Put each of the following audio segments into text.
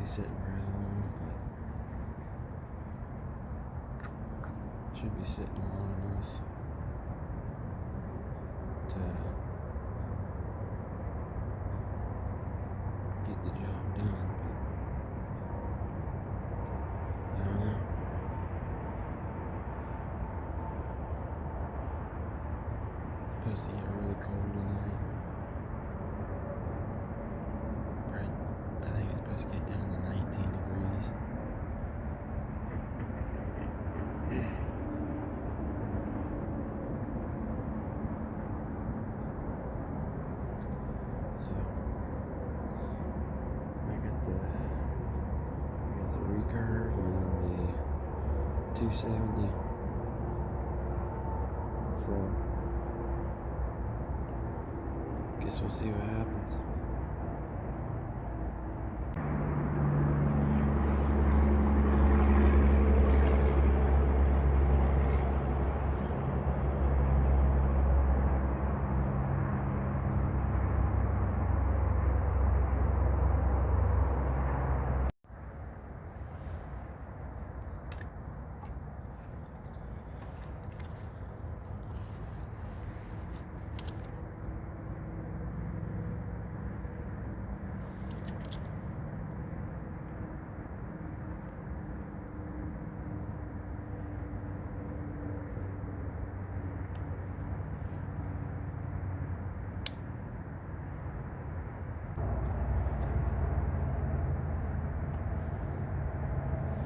be sitting very long, but should be sitting long enough to get the job done. But I don't know. Supposed to get really cold tonight. Right. I think it's supposed to get down to 19 degrees. So I got the recurve on the 270. So guess we'll see what happens.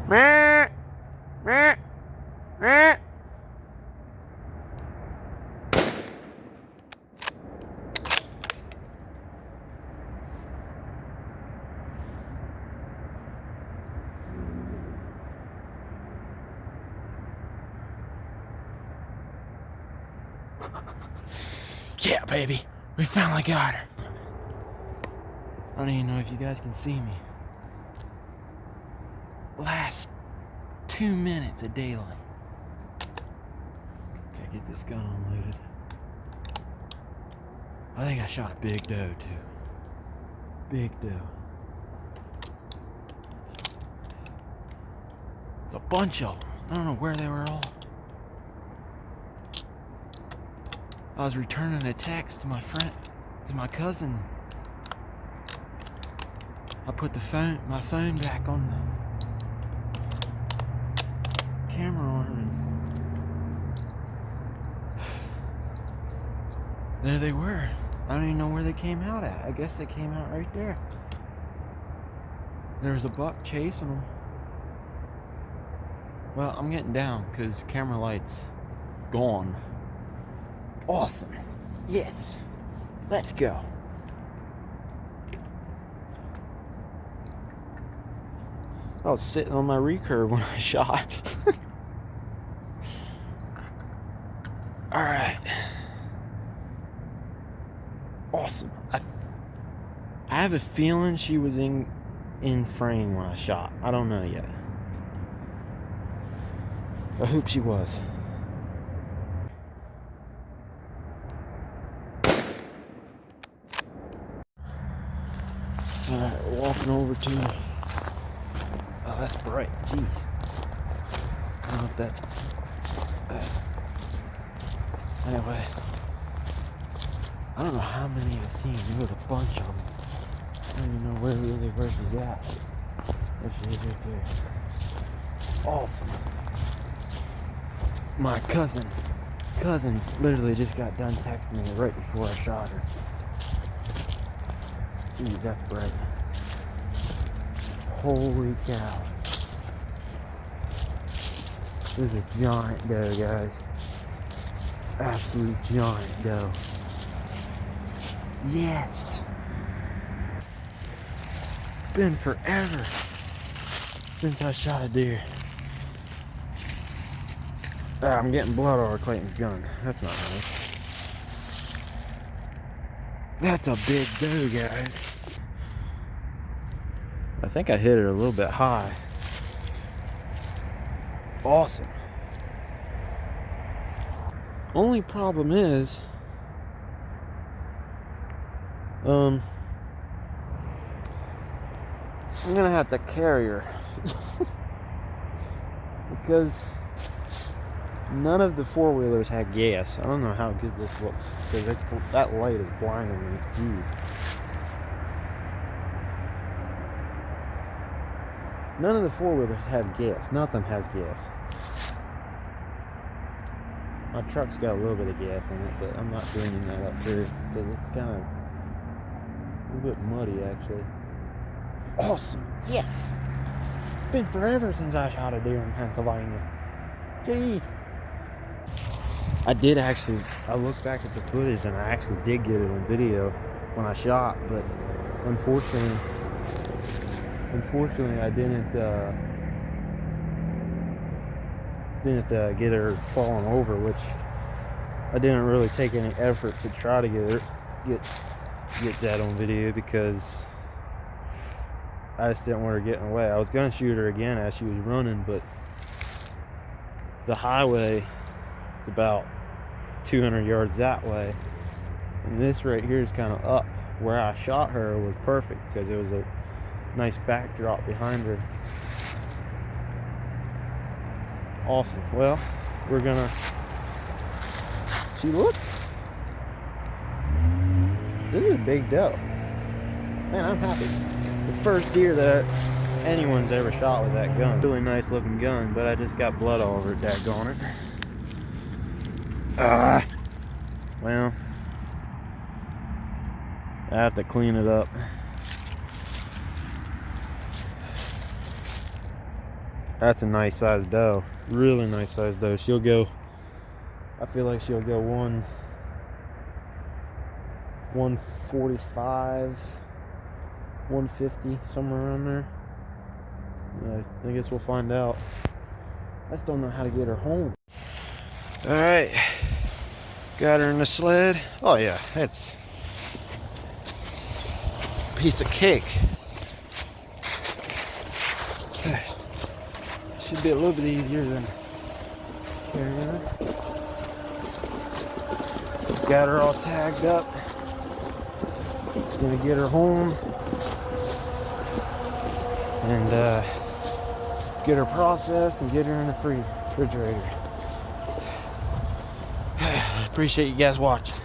Meh, meh, meh. Yeah, baby, we finally got her. I don't even know if you guys can see me. Last 2 minutes of daylight. Okay, get this gun unloaded. I think I shot a big doe too. Big doe. There's a bunch of them. I don't know where they were all. I was returning a text to my cousin. I put my phone back on the camera on and there they were. I don't even know where they came out at. I guess they came out right there. There was a buck chasing them. Well, I'm getting down because camera light's gone. Awesome. Yes. Let's go. I was sitting on my recurve when I shot. Alright. Awesome. I have a feeling she was in frame when I shot. I don't know yet. I hope she was. Alright, we're walking over to her. Oh, that's bright. Jeez. I don't know if that's... Anyway. I don't know how many I've seen. There was a bunch of them. I don't even know where she's at. There she is right there. Awesome. My cousin literally just got done texting me right before I shot her. Jeez, that's bright. Holy cow. This is a giant doe, guys. Absolute giant doe. Yes! It's been forever since I shot a deer. I'm getting blood over Clayton's gun. That's not nice. That's a big doe, guys. I think I hit it a little bit high. Awesome. Only problem is, I'm gonna have to carry her because none of the four-wheelers had gas. I don't know how good this looks because that light is blinding me. Jeez. None of the four-wheelers have gas. Nothing has gas. My truck's got a little bit of gas in it, but I'm not bringing that up here because it's kind of a little bit muddy, actually. Awesome! Yes! Been forever since I shot a deer in Pennsylvania. Jeez! I looked back at the footage and I actually did get it on video when I shot, but unfortunately I didn't get her falling over, which I didn't really take any effort to try to get that on video because I just didn't want her getting away. I was gonna shoot her again as she was running, but the highway, it's about 200 yards that way, and this right here is kind of up. Where I shot her was perfect because it was a nice backdrop behind her. Awesome. Well, she looks, this is a big doe. Man, I'm happy. The first deer that anyone's ever shot with that gun. Really nice looking gun, but I just got blood all over it, daggone it. Well, I have to clean it up. That's a nice sized doe. Really nice sized doe. I feel like she'll go 145, 150, somewhere around there. I guess we'll find out. I just don't know how to get her home. Alright. Got her in the sled. Oh yeah, that's a piece of cake. Should be a little bit easier than carrying her. Got her all tagged up. Gonna get her home and get her processed and get her in the refrigerator. Appreciate you guys watching.